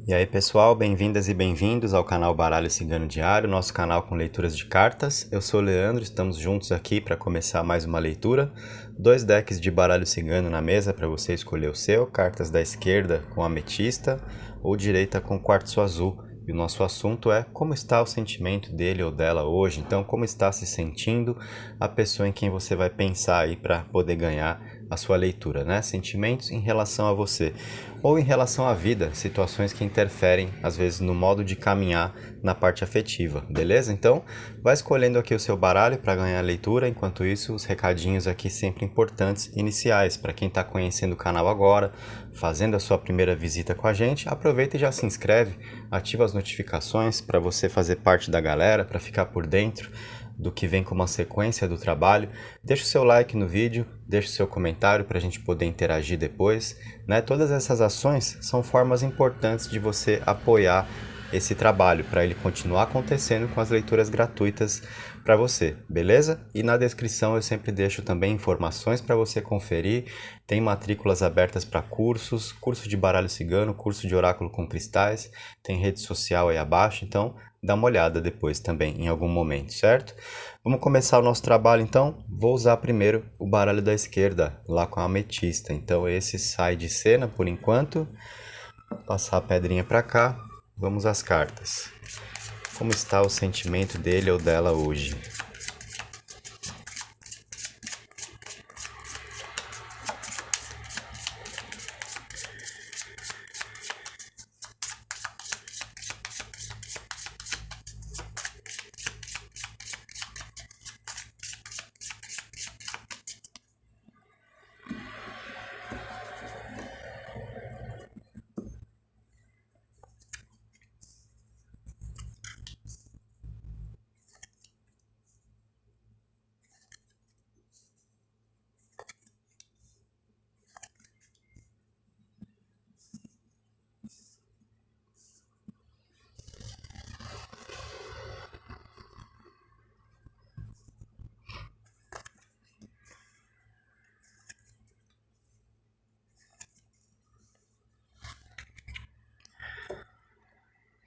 E aí pessoal, bem-vindas e bem-vindos ao canal Baralho Cigano Diário, nosso canal com leituras de cartas. Eu sou o Leandro, estamos juntos aqui para começar mais uma leitura. 2 decks de baralho cigano na mesa para você escolher o seu, cartas da esquerda com ametista ou direita com quartzo azul. E o nosso assunto é como está o sentimento dele ou dela hoje, então como está se sentindo a pessoa em quem você vai pensar aí para poder ganhar a sua leitura, né? Sentimentos em relação a você ou em relação à vida, situações que interferem às vezes no modo de caminhar na parte afetiva, beleza? Então, vai escolhendo aqui o seu baralho para ganhar a leitura, enquanto isso, os recadinhos aqui sempre importantes iniciais para quem está conhecendo o canal agora, fazendo a sua primeira visita com a gente, aproveita e já se inscreve, ativa as notificações para você fazer parte da galera, para ficar por dentro do que vem como uma sequência do trabalho. Deixa o seu like no vídeo, deixa o seu comentário para a gente poder interagir depois, né? Todas essas ações são formas importantes de você apoiar esse trabalho para ele continuar acontecendo com as leituras gratuitas para você, beleza? E na descrição eu sempre deixo também informações para você conferir. Tem matrículas abertas para cursos, curso de baralho cigano, curso de oráculo com cristais, tem rede social aí abaixo, então dá uma olhada depois também em algum momento, certo? Vamos começar o nosso trabalho então. Vou usar primeiro o baralho da esquerda, lá com a ametista. Então esse sai de cena por enquanto. Passar a pedrinha para cá. Vamos às cartas. Como está o sentimento dele ou dela hoje?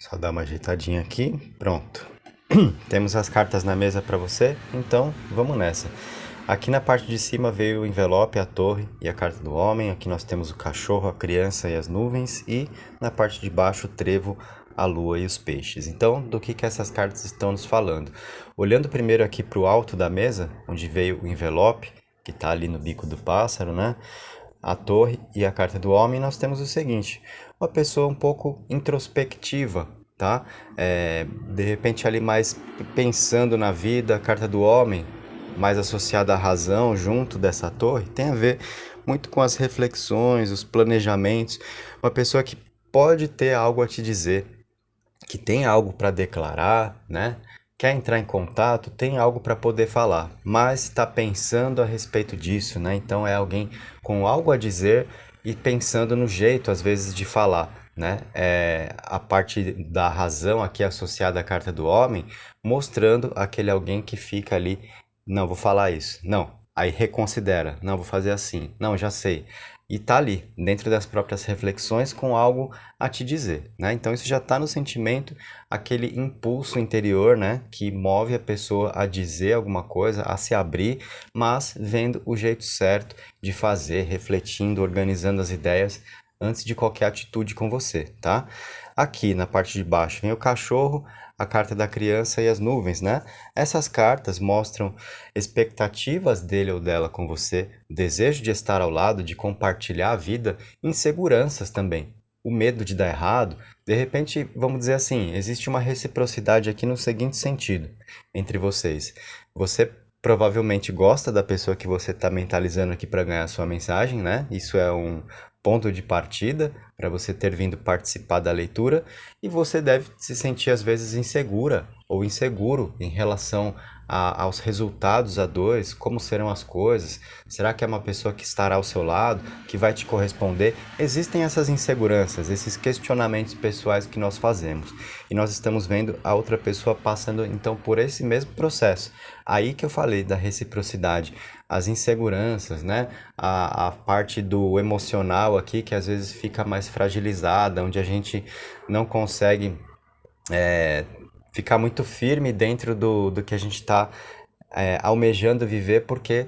Só dar uma ajeitadinha aqui, pronto. Temos as cartas na mesa para você, então vamos nessa. Aqui na parte de cima veio o envelope, a torre e a carta do homem. Aqui nós temos o cachorro, a criança e as nuvens. E na parte de baixo o trevo, a lua e os peixes. Então, do que essas cartas estão nos falando? Olhando primeiro aqui para o alto da mesa, onde veio o envelope, que está ali no bico do pássaro, né? A torre e a carta do homem, nós temos o seguinte: uma pessoa um pouco introspectiva, tá? De repente ali mais pensando na vida. A carta do homem, mais associada à razão, junto dessa torre, tem a ver muito com as reflexões, os planejamentos. Uma pessoa que pode ter algo a te dizer, que tem algo para declarar, né? Quer entrar em contato, tem algo para poder falar, mas está pensando a respeito disso, né? Então é alguém com algo a dizer e pensando no jeito, às vezes, de falar, né? A parte da razão aqui associada à carta do homem, mostrando aquele alguém que fica ali, não, vou falar isso, não, aí reconsidera, não, vou fazer assim, não, já sei. E tá ali, dentro das próprias reflexões, com algo a te dizer, né? Então isso já está no sentimento, aquele impulso interior, né? Que move a pessoa a dizer alguma coisa, a se abrir, mas vendo o jeito certo de fazer, refletindo, organizando as ideias antes de qualquer atitude com você, tá? Aqui na parte de baixo vem o cachorro, a carta da criança e as nuvens, né? Essas cartas mostram expectativas dele ou dela com você, desejo de estar ao lado, de compartilhar a vida, inseguranças também, o medo de dar errado. De repente, vamos dizer assim, existe uma reciprocidade aqui no seguinte sentido entre vocês. Você provavelmente gosta da pessoa que você está mentalizando aqui para ganhar a sua mensagem, né? Isso é um ponto de partida para você ter vindo participar da leitura, e você deve se sentir às vezes insegura ou inseguro em relação aos resultados a dois, como serão as coisas, será que é uma pessoa que estará ao seu lado, que vai te corresponder? Existem essas inseguranças, esses questionamentos pessoais que nós fazemos, e nós estamos vendo a outra pessoa passando então por esse mesmo processo. Aí que eu falei da reciprocidade. as inseguranças, né? A parte do emocional aqui que às vezes fica mais fragilizada, onde a gente não consegue ficar muito firme dentro do que a gente está almejando viver, porque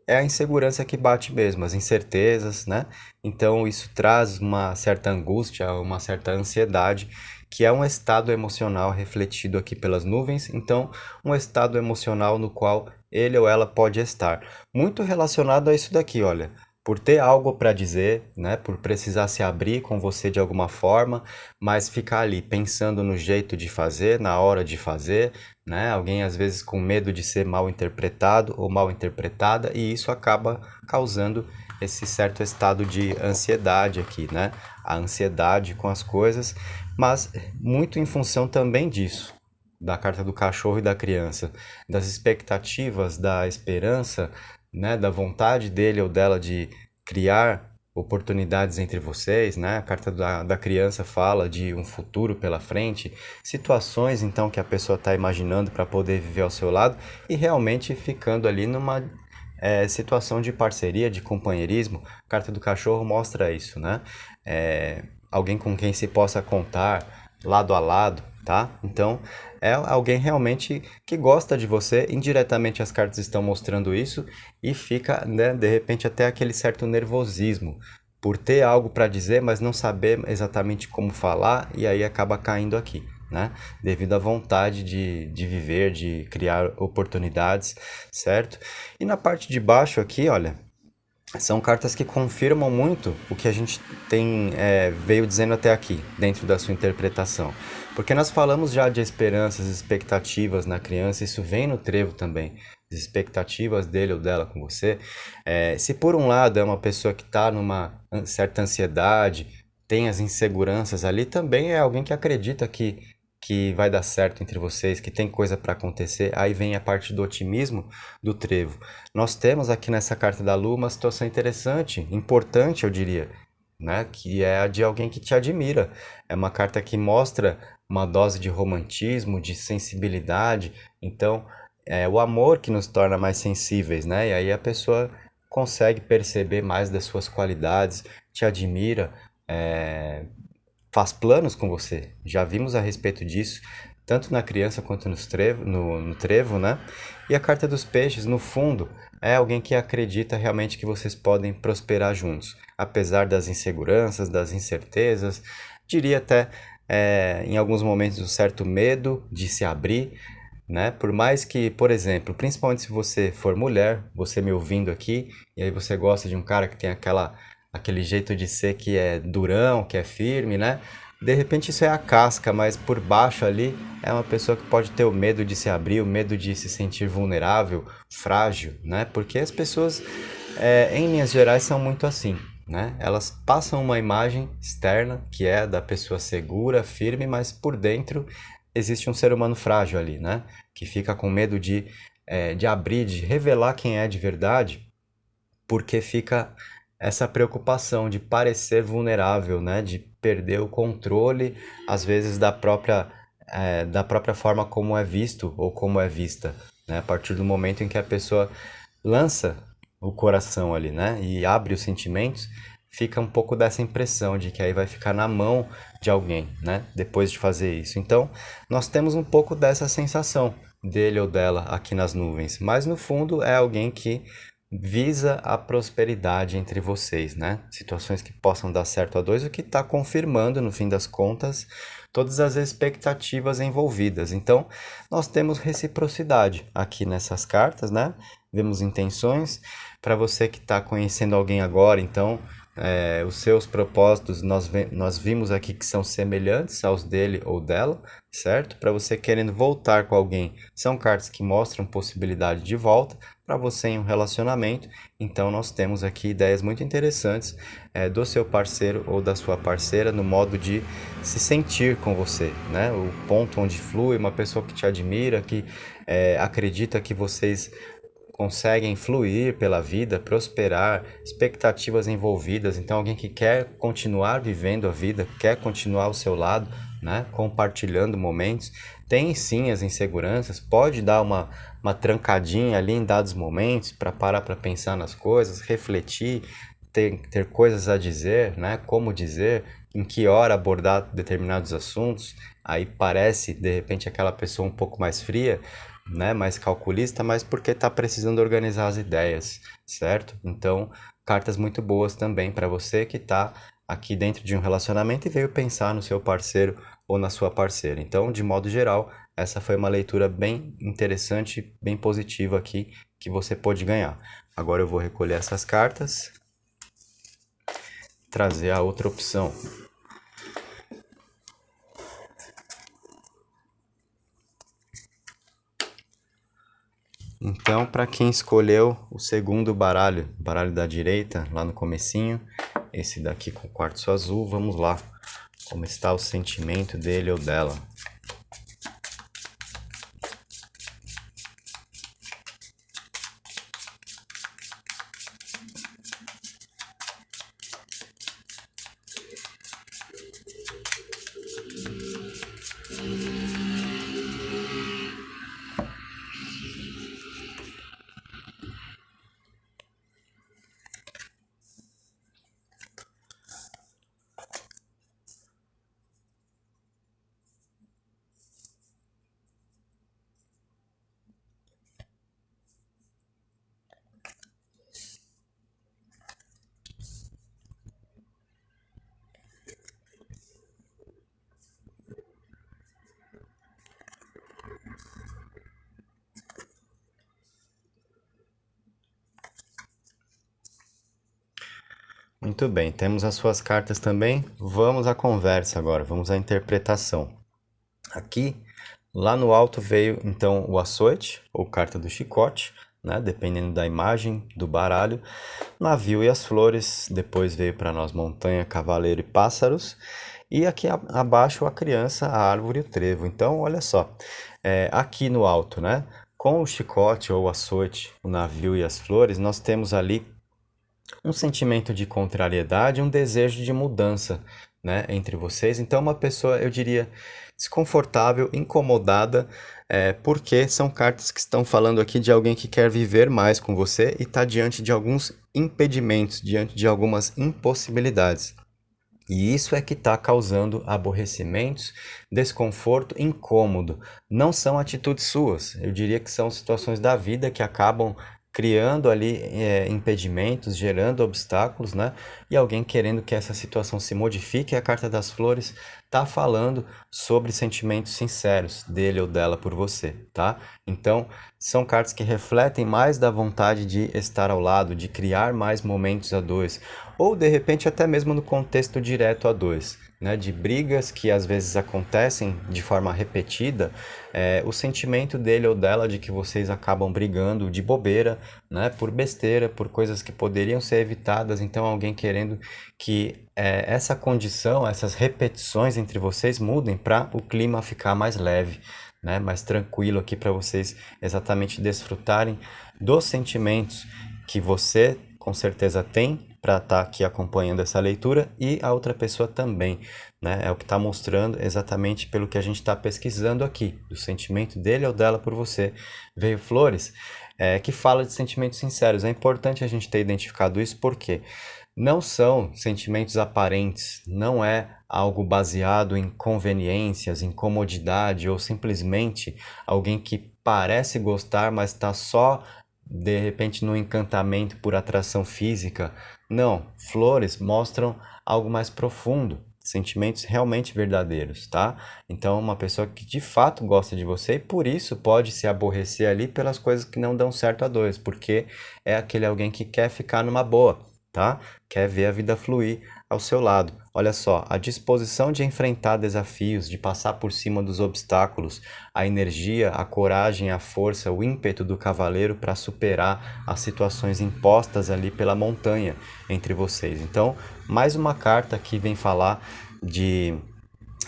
é a insegurança que bate mesmo, as incertezas, né? Então isso traz uma certa angústia, uma certa ansiedade, que é um estado emocional refletido aqui pelas nuvens, então um estado emocional no qual ele ou ela pode estar. Muito relacionado a isso daqui, olha, por ter algo para dizer, né? Por precisar se abrir com você de alguma forma, mas ficar ali pensando no jeito de fazer, na hora de fazer, né? Alguém às vezes com medo de ser mal interpretado ou mal interpretada, e isso acaba causando esse certo estado de ansiedade aqui, né? A ansiedade com as coisas, mas muito em função também disso, da carta do cachorro e da criança, das expectativas, da esperança, né? Da vontade dele ou dela de criar oportunidades entre vocês, né? A carta da criança fala de um futuro pela frente, situações então que a pessoa está imaginando para poder viver ao seu lado e realmente ficando ali numa situação de parceria, de companheirismo. A carta do cachorro mostra isso, né? Alguém com quem se possa contar lado a lado, tá? Então é alguém realmente que gosta de você. Indiretamente as cartas estão mostrando isso e fica, né, de repente até aquele certo nervosismo por ter algo para dizer, mas não saber exatamente como falar e aí acaba caindo aqui, né? Devido à vontade de viver, de criar oportunidades, certo? E na parte de baixo aqui, olha, são cartas que confirmam muito o que a gente veio dizendo até aqui, dentro da sua interpretação. Porque nós falamos já de esperanças, expectativas na criança, isso vem no trevo também, as expectativas dele ou dela com você. Se por um lado é uma pessoa que está numa certa ansiedade, tem as inseguranças ali, também é alguém que acredita que vai dar certo entre vocês, que tem coisa para acontecer. Aí vem a parte do otimismo do trevo. Nós temos aqui nessa carta da Lua uma situação interessante, importante, eu diria, né? Que é a de alguém que te admira. É uma carta que mostra uma dose de romantismo, de sensibilidade. Então, é o amor que nos torna mais sensíveis, né? E aí a pessoa consegue perceber mais das suas qualidades, te admira, faz planos com você. Já vimos a respeito disso, tanto na criança quanto no trevo, né? E a carta dos peixes, no fundo, é alguém que acredita realmente que vocês podem prosperar juntos, apesar das inseguranças, das incertezas, diria até em alguns momentos um certo medo de se abrir, né? Por mais que, por exemplo, principalmente se você for mulher, você me ouvindo aqui, e aí você gosta de um cara que tem aquele jeito de ser que é durão, que é firme, né? De repente isso é a casca, mas por baixo ali é uma pessoa que pode ter o medo de se abrir, o medo de se sentir vulnerável, frágil, né? Porque as pessoas, em linhas gerais, são muito assim, né? Elas passam uma imagem externa, que é da pessoa segura, firme, mas por dentro existe um ser humano frágil ali, né? Que fica com medo de abrir, de revelar quem é de verdade, porque fica essa preocupação de parecer vulnerável, né? De perder o controle, às vezes, da própria forma como é visto ou como é vista, né? A partir do momento em que a pessoa lança o coração ali, né? E abre os sentimentos, fica um pouco dessa impressão de que aí vai ficar na mão de alguém, né? Depois de fazer isso. Então, nós temos um pouco dessa sensação dele ou dela aqui nas nuvens, mas no fundo é alguém que visa a prosperidade entre vocês, né? Situações que possam dar certo a dois, o que está confirmando, no fim das contas, todas as expectativas envolvidas. Então, nós temos reciprocidade aqui nessas cartas, né? Vemos intenções. Para você que está conhecendo alguém agora, então, os seus propósitos nós vimos aqui que são semelhantes aos dele ou dela, certo? Para você querendo voltar com alguém, são cartas que mostram possibilidade de volta. Para você em um relacionamento, então nós temos aqui ideias muito interessantes do seu parceiro ou da sua parceira no modo de se sentir com você, né? O ponto onde flui uma pessoa que te admira, que acredita que vocês conseguem fluir pela vida, prosperar, expectativas envolvidas. Então, alguém que quer continuar vivendo a vida, quer continuar ao seu lado, né? Compartilhando momentos, tem sim as inseguranças, pode dar uma trancadinha ali em dados momentos para parar para pensar nas coisas, refletir, ter coisas a dizer, né? Como dizer, em que hora abordar determinados assuntos. Aí parece, de repente, aquela pessoa um pouco mais fria, né, mais calculista, mas porque está precisando organizar as ideias, certo? Então, cartas muito boas também para você que está aqui dentro de um relacionamento e veio pensar no seu parceiro ou na sua parceira. Então, de modo geral, essa foi uma leitura bem interessante, bem positiva aqui que você pôde ganhar. Agora eu vou recolher essas cartas, trazer a outra opção. Então, para quem escolheu o segundo baralho, baralho da direita, lá no comecinho, esse daqui com quartzo azul, vamos lá. Como está o sentimento dele ou dela? Muito bem, temos as suas cartas também. Vamos à conversa agora, vamos à interpretação. Aqui, lá no alto veio então o açoite, ou carta do chicote, né? Dependendo da imagem do baralho. Navio e as flores, depois veio para nós montanha, cavaleiro e pássaros. E aqui abaixo a criança, a árvore e o trevo. Então, olha só, aqui no alto, né? Com o chicote ou o açoite, o navio e as flores, nós temos ali um sentimento de contrariedade, um desejo de mudança, né, entre vocês. Então, uma pessoa, eu diria, desconfortável, incomodada, porque são cartas que estão falando aqui de alguém que quer viver mais com você e está diante de alguns impedimentos, diante de algumas impossibilidades. E isso é que está causando aborrecimentos, desconforto, incômodo. Não são atitudes suas. Eu diria que são situações da vida que acabam criando ali impedimentos, gerando obstáculos, né? E alguém querendo que essa situação se modifique. A carta das flores está falando sobre sentimentos sinceros dele ou dela por você, tá? Então, são cartas que refletem mais da vontade de estar ao lado, de criar mais momentos a dois, ou de repente até mesmo no contexto direto a dois, né, de brigas que às vezes acontecem de forma repetida, o sentimento dele ou dela de que vocês acabam brigando de bobeira, né, por besteira, por coisas que poderiam ser evitadas, então alguém querendo que essa condição, essas repetições entre vocês mudem para o clima ficar mais leve, né, mais tranquilo aqui para vocês exatamente desfrutarem dos sentimentos que você com certeza tem para estar aqui acompanhando essa leitura e a outra pessoa também, né? É o que está mostrando exatamente pelo que a gente está pesquisando aqui, do sentimento dele ou dela por você. Veio Flores, que fala de sentimentos sinceros. É importante a gente ter identificado isso porque não são sentimentos aparentes, não é algo baseado em conveniências, em comodidade ou simplesmente alguém que parece gostar, mas está só de repente no encantamento por atração física. Não, flores mostram algo mais profundo, sentimentos realmente verdadeiros, tá? Então, uma pessoa que de fato gosta de você e por isso pode se aborrecer ali pelas coisas que não dão certo a dois, porque é aquele alguém que quer ficar numa boa, tá? Quer ver a vida fluir ao seu lado. Olha só, a disposição de enfrentar desafios, de passar por cima dos obstáculos, a energia, a coragem, a força, o ímpeto do cavaleiro para superar as situações impostas ali pela montanha entre vocês. Então, mais uma carta que vem falar de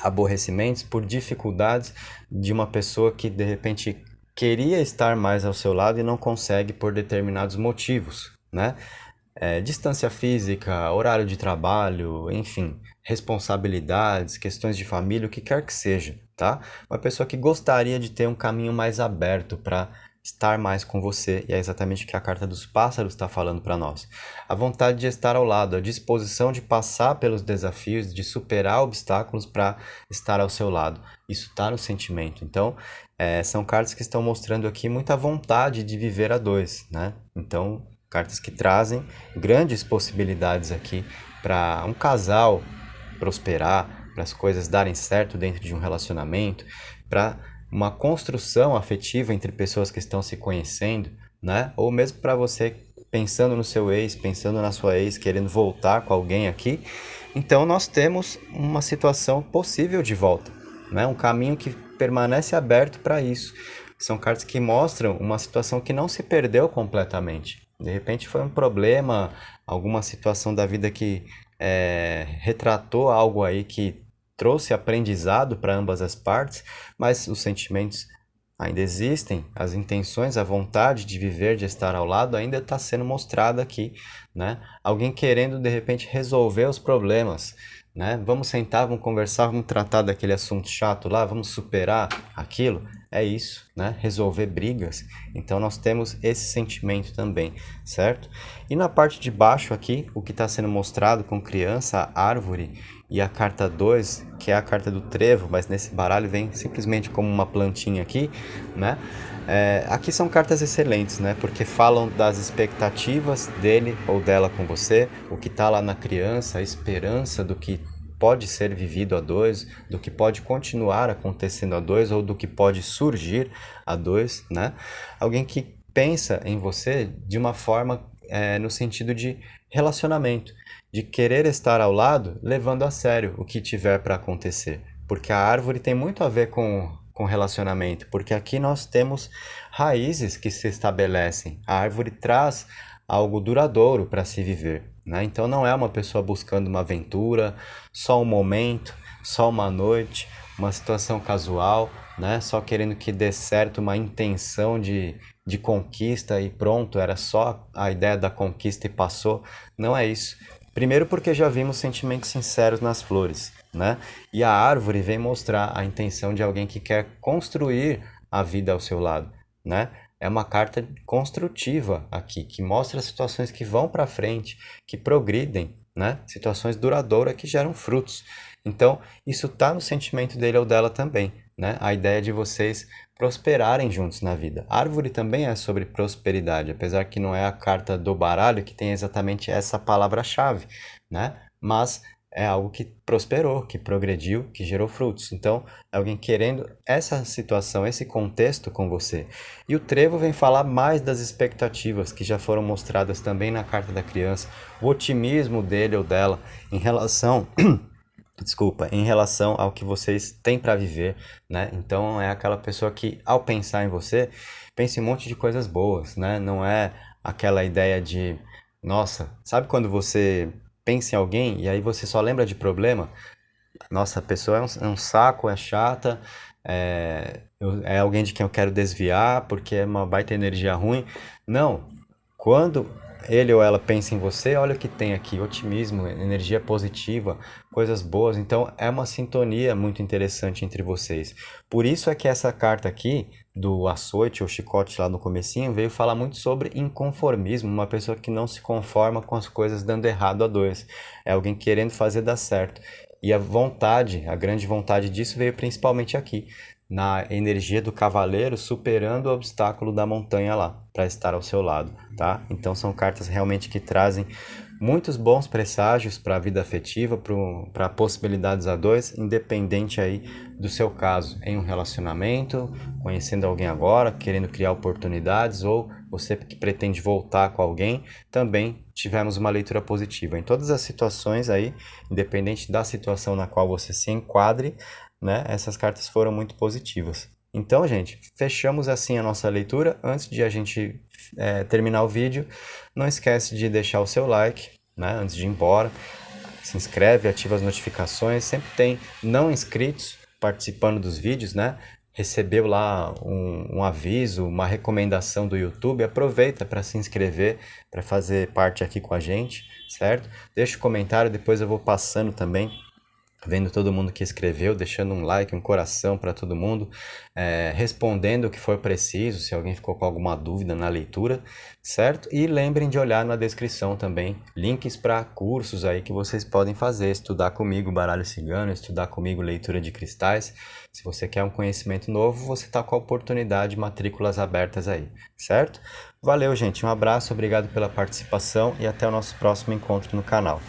aborrecimentos por dificuldades de uma pessoa que de repente queria estar mais ao seu lado e não consegue por determinados motivos, né? Distância física, horário de trabalho, enfim, responsabilidades, questões de família, o que quer que seja, tá? Uma pessoa que gostaria de ter um caminho mais aberto para estar mais com você, e é exatamente o que a carta dos pássaros está falando para nós. A vontade de estar ao lado, a disposição de passar pelos desafios, de superar obstáculos para estar ao seu lado. Isso está no sentimento. Então, são cartas que estão mostrando aqui muita vontade de viver a dois, né? Então, cartas que trazem grandes possibilidades aqui para um casal prosperar, para as coisas darem certo dentro de um relacionamento, para uma construção afetiva entre pessoas que estão se conhecendo, né? Ou mesmo para você pensando no seu ex, pensando na sua ex, querendo voltar com alguém aqui. Então nós temos uma situação possível de volta, né? Um caminho que permanece aberto para isso. São cartas que mostram uma situação que não se perdeu completamente. De repente foi um problema, alguma situação da vida que retratou algo aí que trouxe aprendizado para ambas as partes, mas os sentimentos ainda existem, as intenções, a vontade de viver, de estar ao lado ainda está sendo mostrada aqui, né? Alguém querendo de repente resolver os problemas, né? Vamos sentar, vamos conversar, vamos tratar daquele assunto chato lá, vamos superar aquilo. É isso, né? Resolver brigas. Então nós temos esse sentimento também, certo? E na parte de baixo aqui, o que está sendo mostrado com criança, a árvore e a carta 2, que é a carta do trevo, mas nesse baralho vem simplesmente como uma plantinha aqui, né? Aqui são cartas excelentes, né? Porque falam das expectativas dele ou dela com você, o que está lá na criança, a esperança do que pode ser vivido a dois, do que pode continuar acontecendo a dois ou do que pode surgir a dois, né? Alguém que pensa em você de uma forma no sentido de relacionamento, de querer estar ao lado, levando a sério o que tiver para acontecer. Porque a árvore tem muito a ver com relacionamento, porque aqui nós temos raízes que se estabelecem. A árvore traz algo duradouro para se viver, né? Então não é uma pessoa buscando uma aventura, só um momento, só uma noite, uma situação casual, né? Só querendo que dê certo uma intenção de conquista e pronto, era só a ideia da conquista e passou. Não é isso. Primeiro porque já vimos sentimentos sinceros nas flores, né? E a árvore vem mostrar a intenção de alguém que quer construir a vida ao seu lado, né? É uma carta construtiva aqui, que mostra situações que vão para frente, que progridem, né? Situações duradouras que geram frutos. Então, isso está no sentimento dele ou dela também, né? A ideia de vocês prosperarem juntos na vida. A árvore também é sobre prosperidade, apesar que não é a carta do baralho que tem exatamente essa palavra-chave, né? Mas é algo que prosperou, que progrediu, que gerou frutos. Então, é alguém querendo essa situação, esse contexto com você. E o trevo vem falar mais das expectativas que já foram mostradas também na carta da criança, o otimismo dele ou dela em relação desculpa, em relação ao que vocês têm para viver, né? Então é aquela pessoa que, ao pensar em você, pensa em um monte de coisas boas, né? Não é aquela ideia de, nossa, sabe quando você pensa em alguém e aí você só lembra de problema? Nossa, a pessoa é um saco, é chata, é alguém de quem eu quero desviar porque é uma baita energia ruim. Não, quando ele ou ela pensa em você, olha o que tem aqui: otimismo, energia positiva, coisas boas. Então é uma sintonia muito interessante entre vocês. Por isso é que essa carta aqui, do açoite ou chicote lá no comecinho, veio falar muito sobre inconformismo, uma pessoa que não se conforma com as coisas dando errado a dois. É alguém querendo fazer dar certo. E a vontade, a grande vontade disso veio principalmente aqui, na energia do cavaleiro superando o obstáculo da montanha lá, para estar ao seu lado, tá? Então são cartas realmente que trazem muitos bons presságios para a vida afetiva, para possibilidades a dois, independente aí do seu caso, em um relacionamento, conhecendo alguém agora, querendo criar oportunidades, ou você que pretende voltar com alguém, também tivemos uma leitura positiva. Em todas as situações aí, independente da situação na qual você se enquadre, né, essas cartas foram muito positivas. Então, gente, fechamos assim a nossa leitura. Antes de a gente terminar o vídeo, não esquece de deixar o seu like, né, antes de ir embora. Se inscreve, ativa as notificações. Sempre tem não inscritos participando dos vídeos, né? recebeu lá um aviso, uma recomendação do YouTube, aproveita para se inscrever, para fazer parte aqui com a gente, certo? Deixa o comentário, depois eu vou passando também, vendo todo mundo que escreveu, deixando um like, um coração para todo mundo, respondendo o que for preciso, se alguém ficou com alguma dúvida na leitura, certo? E lembrem de olhar na descrição também, links para cursos aí que vocês podem fazer, estudar comigo baralho cigano, estudar comigo leitura de cristais. Se você quer um conhecimento novo, você está com a oportunidade, matrículas abertas aí, certo? Valeu, gente, um abraço, obrigado pela participação e até o nosso próximo encontro no canal.